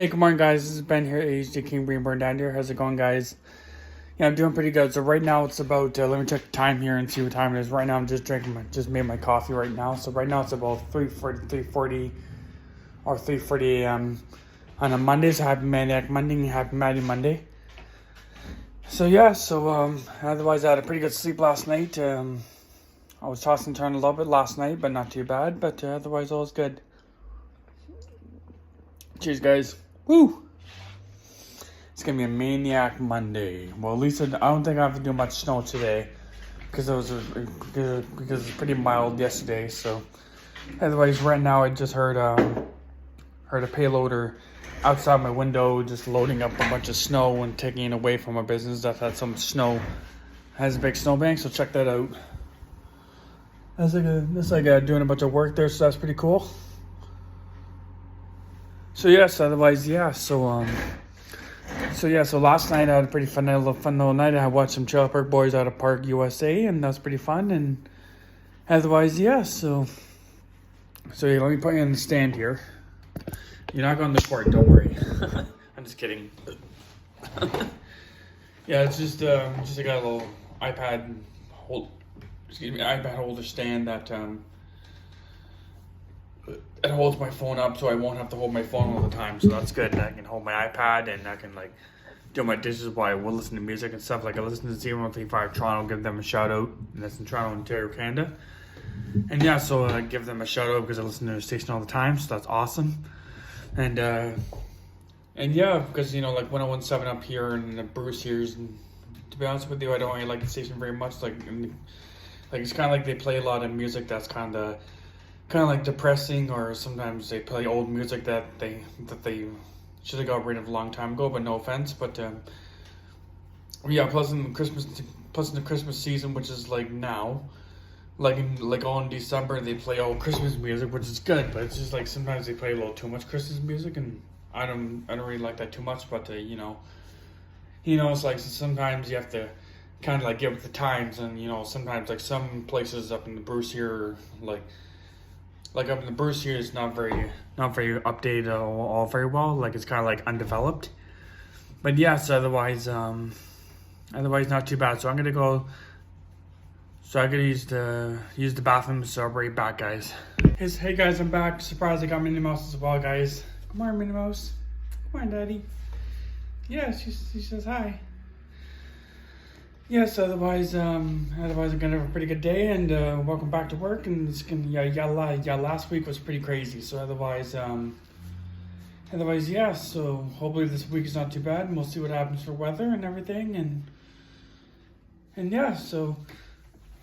Hey, good morning, guys. This is Ben here, HD King Greenburn down here. How's it going, guys? Yeah, I'm doing pretty good. So right now it's about let me check the time here and see what time it is. Right now I'm just just made my coffee right now. So right now it's about 3:40 or 3:40 a.m. on a Monday. So happy Maniac Monday, happy Maniac Monday. So yeah, otherwise I had a pretty good sleep last night. I was tossing and turning a little bit last night, but not too bad. But otherwise all was good. Cheers, guys. Woo! It's gonna be a Maniac Monday. Well, at least I don't think I have to do much snow today because it's pretty mild yesterday. So, otherwise, right now I just heard a payloader outside my window just loading up a bunch of snow and taking it away from our business that had some snow. Has a big snowbank, so check that out. That's like doing a bunch of work there, so that's pretty cool. So yes, otherwise so last night I had a pretty fun little night. I watched some Trailer Park Boys out of Park USA, and that's pretty fun. And otherwise, so yeah, let me put you in the stand here. You're not going to court, don't worry. I'm just kidding. Yeah, it's just I got a little iPad holder stand that it holds my phone up, so I won't have to hold my phone all the time. So that's good. And I can hold my iPad, and I can do my dishes while I will listen to music and stuff. Like I listen to 0135 Toronto, give them a shout out, and that's in Toronto, Ontario, Canada. And yeah, so I give them a shout out because I listen to the station all the time. So that's awesome. And yeah, because 1017 up here and Bruce here's. And to be honest with you, I don't really like the station very much. Like it's kind of like they play a lot of music that's kind of depressing, or sometimes they play old music that they should have got rid of a long time ago. But no offense, but yeah. Plus in the Christmas season, which is like now, all in December, they play all Christmas music, which is good. But it's just like sometimes they play a little too much Christmas music, and I don't really like that too much. But it's like sometimes you have to kind of get with the times, and sometimes some places up in the Bruce here like up in the Bruce here is not very updated all very well. Like it's kind of undeveloped. But yes, otherwise not too bad. So I'm gonna go. So I gotta use the bathroom. So I'll be right back, guys. Hey guys, I'm back. Surprised I got Minnie Mouse as well, guys. Come on, Minnie Mouse. Come on, Daddy. Yeah, she says hi. Yes, otherwise I'm gonna have a pretty good day, and welcome back to work. And it's gonna last week was pretty crazy. So otherwise so hopefully this week is not too bad, and we'll see what happens for weather and everything, and yeah, so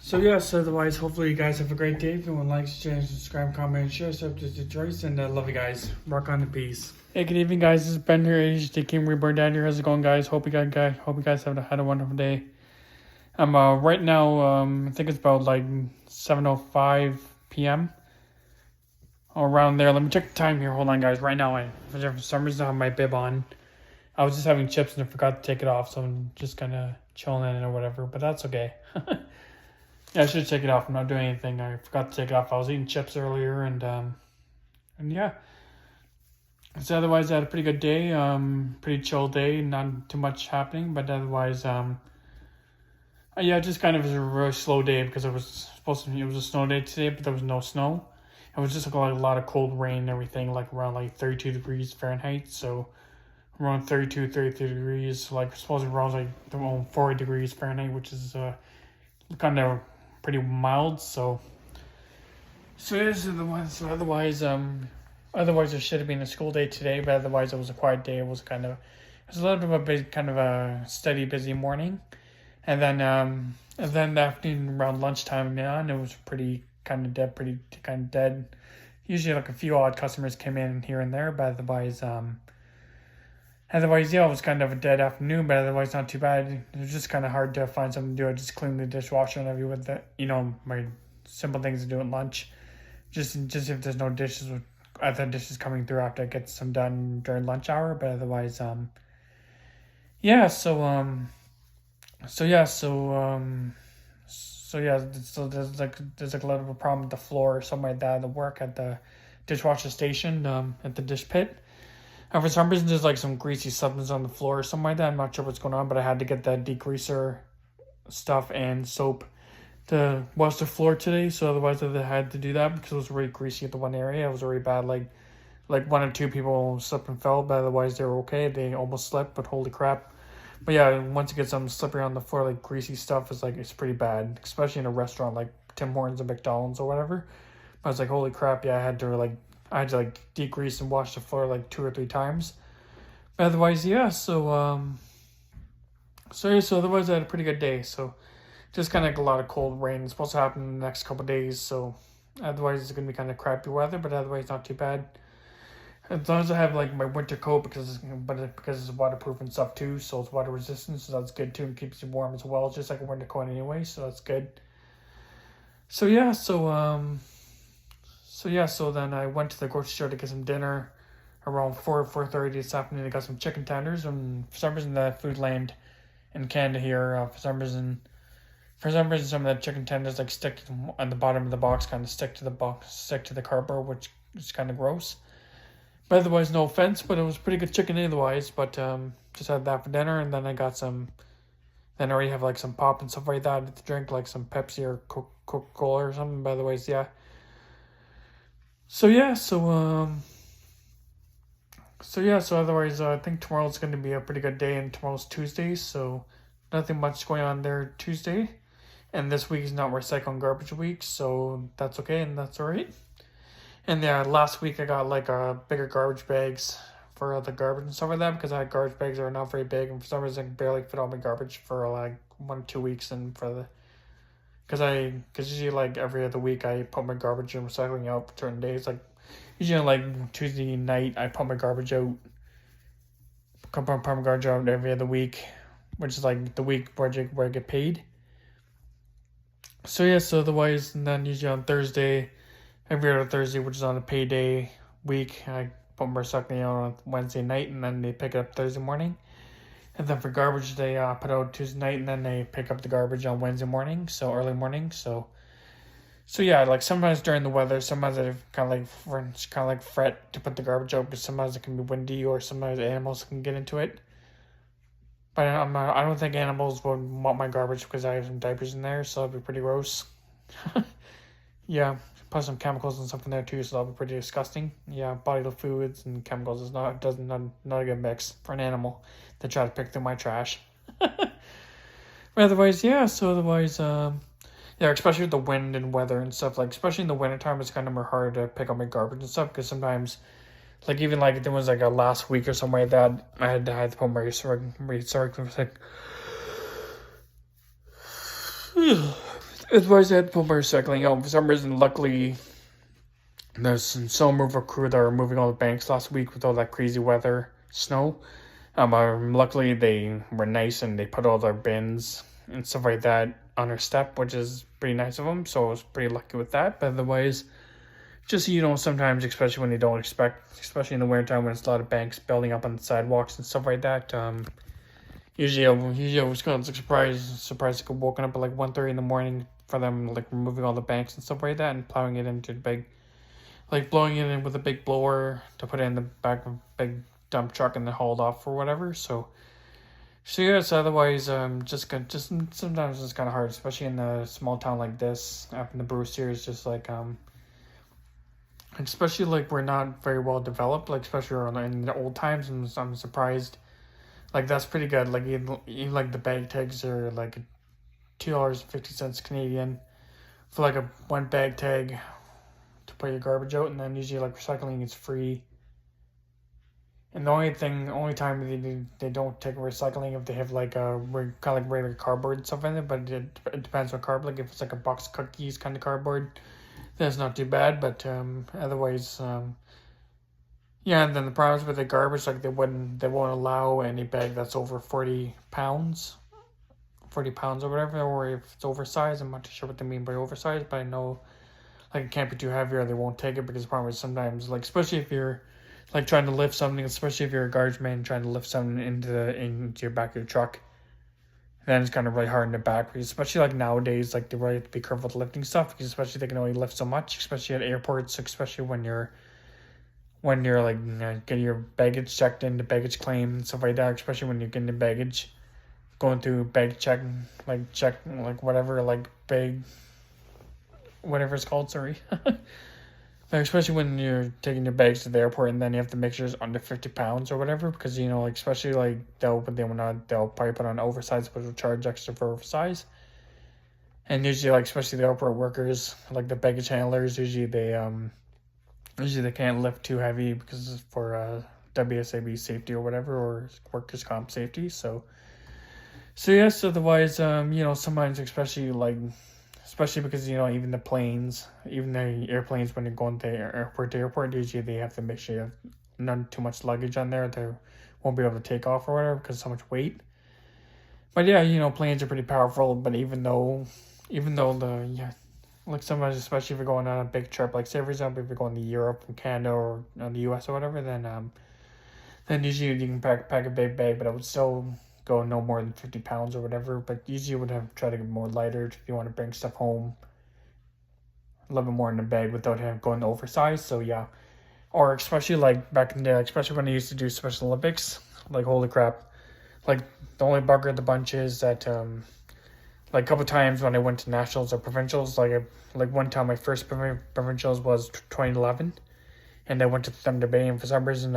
yes, otherwise hopefully you guys have a great day. If you likes, share, subscribe, comment, and share, so just Joyce, and love you guys. Rock on, and peace. Hey, good evening, guys. This is Ben here, HD King Reborn down here. How's it going, guys? Hope you guys have had a wonderful day. Right now, I think it's about 7:05 p.m. around there. Let me check the time here. Hold on, guys. Right now, for some reason I have my bib on. I was just having chips and I forgot to take it off, so I'm just kind of chilling in it or whatever. But that's okay. Yeah, I should take it off. I'm not doing anything. I forgot to take it off. I was eating chips earlier, and yeah. So otherwise, I had a pretty good day. Pretty chill day. Not too much happening, but otherwise, yeah, just kind of a really slow day because it was a snow day today, but there was no snow. It was just a lot of cold rain and everything, around 32 degrees Fahrenheit. So around 33 degrees, supposedly around around 40 degrees Fahrenheit, which is kind of pretty mild. So this is the one. So otherwise it should have been a school day today, but otherwise it was a quiet day. It was a little bit of a big, kind of a steady, busy morning. And then the afternoon around lunchtime on, it was pretty kind of dead. Usually a few odd customers came in here and there, but otherwise yeah, it was kind of a dead afternoon, but otherwise not too bad. It was just kind of hard to find something to do. I just cleaned the dishwasher and everything with the, my simple things to do at lunch. Just if there's no dishes, other dishes coming through after I get some done during lunch hour, but otherwise, yeah, there's a little bit of a problem with the floor or something like that at the work at the dishwasher station, at the dish pit. And for some reason, there's like some greasy substance on the floor or something like that. I'm not sure what's going on, but I had to get that degreaser stuff and soap to wash the floor today. So otherwise, I had to do that because it was really greasy at the one area. It was really bad. Like one or two people slipped and fell, but otherwise they were okay. They almost slipped, but holy crap. But yeah, once you get something slippery on the floor, like greasy stuff, it's pretty bad, especially in a restaurant like Tim Hortons or McDonald's or whatever. I was like, holy crap, yeah, I had to degrease and wash the floor like 2 or 3 times. But otherwise, yeah, so otherwise I had a pretty good day. So just kind of like a lot of cold rain. It's supposed to happen in the next couple of days, so otherwise it's gonna be kind of crappy weather, but otherwise not too bad. As long as I have like my winter coat because it's waterproof and stuff too, so it's water resistant, so that's good too, and keeps you warm as well. It's just like a winter coat anyway, so that's good. So yeah, so then I went to the grocery store to get some dinner around 4:30 this afternoon. I got some chicken tenders, and for some reason the food land in Canada here, for some reason some of the chicken tenders like stick on the bottom of the box, kind of stick to the cardboard, which is kind of gross. But otherwise, no offense, but it was pretty good chicken otherwise. But just had that for dinner, and then I got some. Then I already have like some pop and stuff like that to drink, like some Pepsi or Coca-Cola or something. By the way, yeah. So otherwise, I think tomorrow's going to be a pretty good day, and tomorrow's Tuesday, so nothing much going on there Tuesday. And this week is not recycling garbage week, so that's okay, and that's alright. And yeah, last week I got like bigger garbage bags for the garbage and stuff like that, because I had garbage bags that are not very big, and for some reason I can barely fit all my garbage for like 1 or 2 weeks, and because usually like every other week I put my garbage and recycling out for certain days. Like usually like Tuesday night I put my garbage out, every other week, which is like the week where I get paid. So yeah, so otherwise, and then usually on Thursday, every other Thursday, which is on a payday week, I put my recycling out on Wednesday night, and then they pick it up Thursday morning. And then for garbage, they put out Tuesday night, and then they pick up the garbage on Wednesday morning, so early morning. So yeah, like sometimes during the weather, sometimes I kind of like fret to put the garbage out, because sometimes it can be windy, or sometimes animals can get into it. But I don't think animals would want my garbage because I have some diapers in there, so it'd be pretty gross. Yeah, plus some chemicals and stuff in there too, so that'll be pretty disgusting. Yeah, bodily fluids and chemicals is not a good mix for an animal to try to pick through my trash. But otherwise, yeah. So otherwise, yeah, especially with the wind and weather and stuff. Like especially in the wintertime, it's kind of more hard to pick up my garbage and stuff, because sometimes, like even like there was like a last week or something like that, I had to put my recycling. Otherwise, I had to put my recycling out. For some reason, luckily, there's some snow removal crew that are moving all the banks last week with all that crazy weather, snow. Luckily, they were nice and they put all their bins and stuff like that on our step, which is pretty nice of them. So I was pretty lucky with that. But otherwise, just sometimes, especially when you don't expect, especially in the wintertime when it's a lot of banks building up on the sidewalks and stuff like that. Usually I was kind of surprised to get woken up at like 1:30 in the morning for them like removing all the banks and stuff like that and plowing it into the big, like blowing it in with a big blower to put it in the back of a big dump truck and then hauled off or whatever. So yes. Otherwise, just sometimes it's kind of hard, especially in a small town like this up in the Bruce series. Just like especially like we're not very well developed. Like especially in the old times, and I'm surprised. Like that's pretty good. Like even like the bag tags are like $2.50 Canadian for like a 1 bag tag to put your garbage out, and then usually like recycling is free. And the only time they don't take recycling if they have like a kind of like regular cardboard and stuff in it, but it depends on cardboard. Like if it's like a box of cookies kind of cardboard, that's not too bad. But otherwise, yeah. And then the problems with the garbage, like they won't allow any bag that's over 40 pounds or whatever, or if it's oversized. I'm not too sure what they mean by oversized, but I know like it can't be too heavy or they won't take it, because the problem is sometimes, like especially if you're like trying to lift something, especially if you're a garbage man trying to lift something into your back of your truck, then it's kind of really hard in the back, because especially like nowadays, like they really have to be careful with lifting stuff, because especially they can only lift so much, especially at airports, especially when you're when you're like getting your baggage checked into baggage claim and stuff like that, especially when you're getting the baggage, going through bag check, like whatever, like bag, whatever it's called, sorry. Like, especially when you're taking your bags to the airport and then you have to make sure it's under 50 pounds or whatever, because, you know, like, especially like they'll probably put on oversized, but will charge extra for oversized. And usually, like, especially the airport workers, like the baggage handlers, usually they can't lift too heavy because it's for WSAB safety or whatever, or workers' comp safety. So yes, otherwise, you know, sometimes especially because, you know, even the planes, even the airplanes, when you're going to airport, usually they have to make sure you have not too much luggage on there. They won't be able to take off or whatever because of so much weight. But yeah, you know, planes are pretty powerful. But even though like sometimes, especially if you're going on a big trip, like say for example, if you're going to Europe from Canada or the US or whatever, then usually you can pack a big bag, but I would still go no more than 50 pounds or whatever. But usually you would have try to get more lighter if you want to bring stuff home a little bit more in the bag without going oversized. So yeah, or especially like back in the day, especially when I used to do Special Olympics, like holy crap, like the only bugger of the bunch is that like a couple times when I went to nationals or provincials, like one time my first provincials was 2011, and I went to Thunder Bay, and for some reason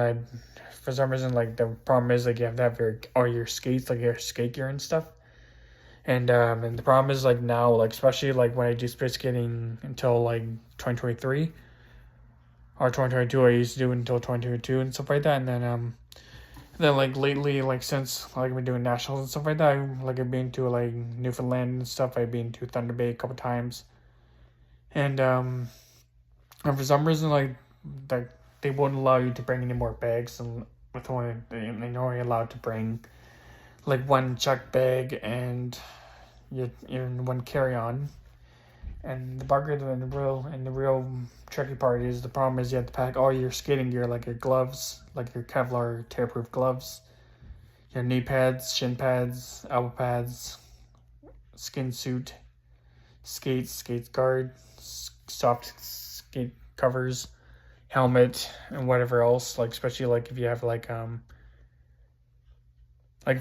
like the problem is like you have to have your skates, like your skate gear and stuff. And the problem is like now, like especially like when I do speed skating until like 2023 or 2022, I used to do it until 2022 and stuff like that. And then like lately, like since like I've been doing nationals and stuff like that, I've been to like Newfoundland and stuff. I've been to Thunder Bay a couple times, and for some reason like they wouldn't allow you to bring any more bags, and with only they're only allowed to bring like one check bag and you're one carry on. And the bugger and the real tricky part is the problem is you have to pack all your skating gear, like your gloves, like your Kevlar tear-proof gloves, your knee pads, shin pads, elbow pads, skin suit, skates guard, soft skate covers, helmet, and whatever else. Like especially like if you have like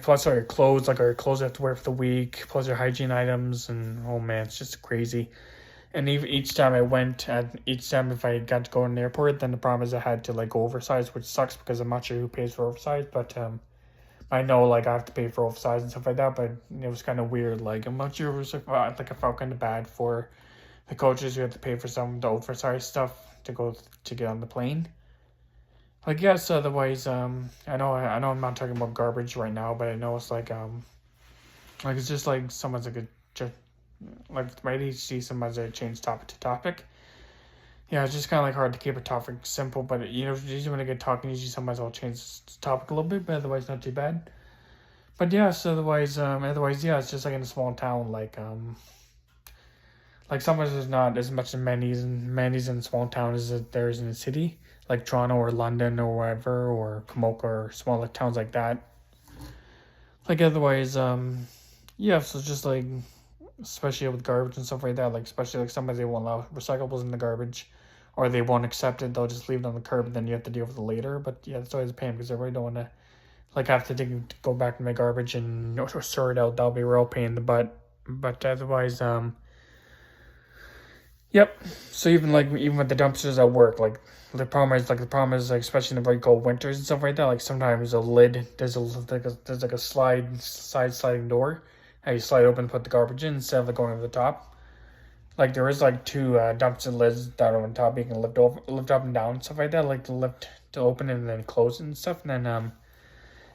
plus all your clothes, like our clothes you have to wear for the week, plus your hygiene items, and oh man, it's just crazy. And even each time if I got to go in the airport, then the problem is I had to like go oversized, which sucks because I'm not sure who pays for oversized, but I know like I have to pay for oversized and stuff like that, but it was kind of weird. Like I'm not sure, it was like I felt kind of bad for the coaches who had to pay for some of the oversized stuff to get on the plane. Like yes, otherwise I know I'm not talking about garbage right now, but I know it's like it's just like someone's like with my ADHD, sometimes I change topic to topic. Yeah, it's just kind of like hard to keep a topic simple, but you know, usually when I get talking, usually sometimes I'll change the topic a little bit, but otherwise not too bad. But yeah, so otherwise yeah, it's just like in a small town, like sometimes there's not as much amenities in a small town as there is in a city, like Toronto or London or wherever, or Kamoka or smaller towns like that. Like otherwise, yeah, so it's just like, especially with garbage and stuff like that, like especially like sometimes they won't allow recyclables in the garbage, or they won't accept it, they'll just leave it on the curb and then you have to deal with it later. But yeah, it's always a pain because I really don't want to like have to go back to my garbage and sort it out. That'll be a real pain in the butt. But otherwise, yep. So even with the dumpsters at work, like the problem is like especially in the very cold winters and stuff like that, like sometimes there's like a sliding door. How you slide open and put the garbage in instead of going over the top. Like there is like two dumpster lids that are on top. You can lift up and down and stuff like that. Like to open it and then close it and stuff. And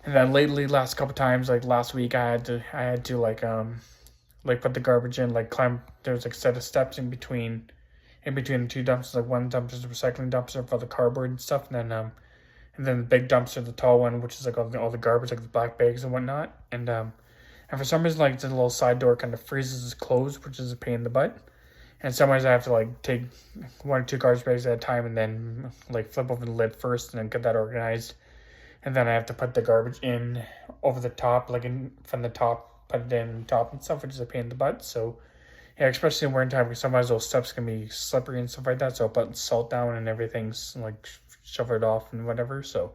then lately, last couple times, like last week, I had to like put the garbage in, like climb. There's like a set of steps in between the two dumpsters. Like one dumpster is a recycling dumpster for the cardboard and stuff, and then the big dumpster, the tall one, which is like all the garbage, like the black bags and whatnot, and for some reason, like the little side door kind of freezes closed, which is a pain in the butt. And sometimes I have to like take 1 or 2 garbage bags at a time and then like flip over the lid first and then get that organized. And then I have to put the garbage in over the top, from the top, put it in top and stuff, which is a pain in the butt. So yeah, especially in winter time, because sometimes those steps can be slippery and stuff like that. So I put salt down and everything's like shovel it off and whatever. So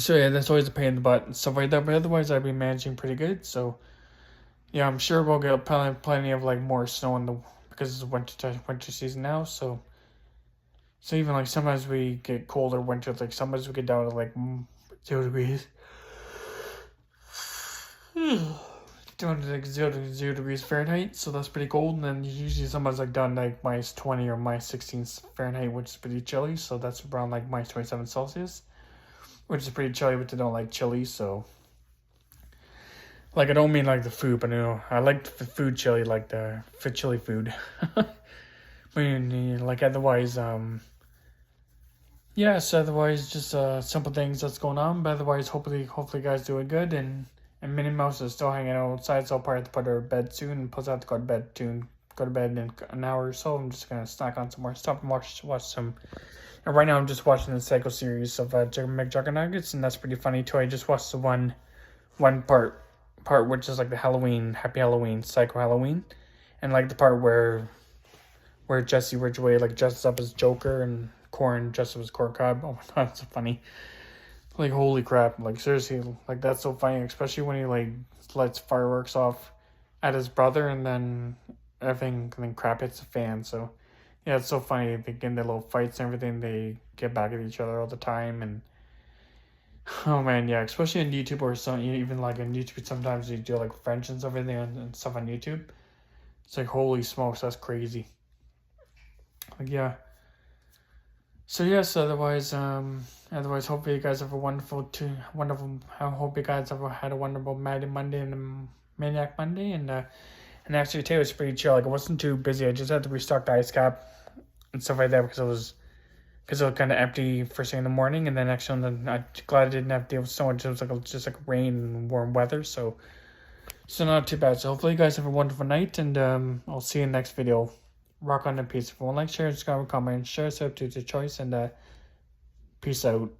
yeah, that's always a pain in the butt and stuff like that. But otherwise, I've been managing pretty good. So yeah, I'm sure we'll get plenty of like more snow in the because it's winter season now. So even like sometimes we get colder winter. Like sometimes we get down to like 0 degrees. Down to like 0 degrees Fahrenheit, so that's pretty cold. And then usually sometimes like down like -20 or -16 Fahrenheit, which is pretty chilly. So that's around like -27 Celsius, which is pretty chilly, but they don't like chili. So like I don't mean like the food, but I like the food chili, like the chili food. Like otherwise, yeah. So otherwise, just simple things that's going on. But otherwise, hopefully, you guys doing good. And Minnie Mouse is still hanging out outside, so I'll probably have to put her to bed soon. And plus, I have to go to bed soon. Go to bed in an hour or so. I'm just gonna snack on some more stuff and watch some. And right now, I'm just watching the Psycho series of McJuggernuggets, and that's pretty funny too. I just watched the one part which is like the Happy Halloween, Psycho Halloween, and like the part where Jesse Ridgway like dresses up as Joker and Corn dresses up as Corn Cob. Oh my god, it's so funny. Like holy crap, like seriously, like that's so funny, especially when he like lets fireworks off at his brother and then everything and then crap hits the fan. So yeah, it's so funny. They get in their little fights and everything, they get back at each other all the time. And oh man, yeah, especially on YouTube or some, even like on YouTube sometimes you do like French and everything and stuff on YouTube. It's like holy smokes, that's crazy. Like yeah. So yes, otherwise, hopefully you guys have a wonderful. I hope you guys have had a wonderful Maniac Monday and Maniac Monday, and actually today was pretty chill. Like it wasn't too busy. I just had to restock the ice cap and stuff like that because it was kind of empty first thing in the morning, and then actually I'm glad I didn't have to deal with so much. It was like just like rain and warm weather, so not too bad. So hopefully you guys have a wonderful night, and I'll see you in the next video. Rock on and peace. If you want to like, share, subscribe, comment, share, substitute your choice, and peace out.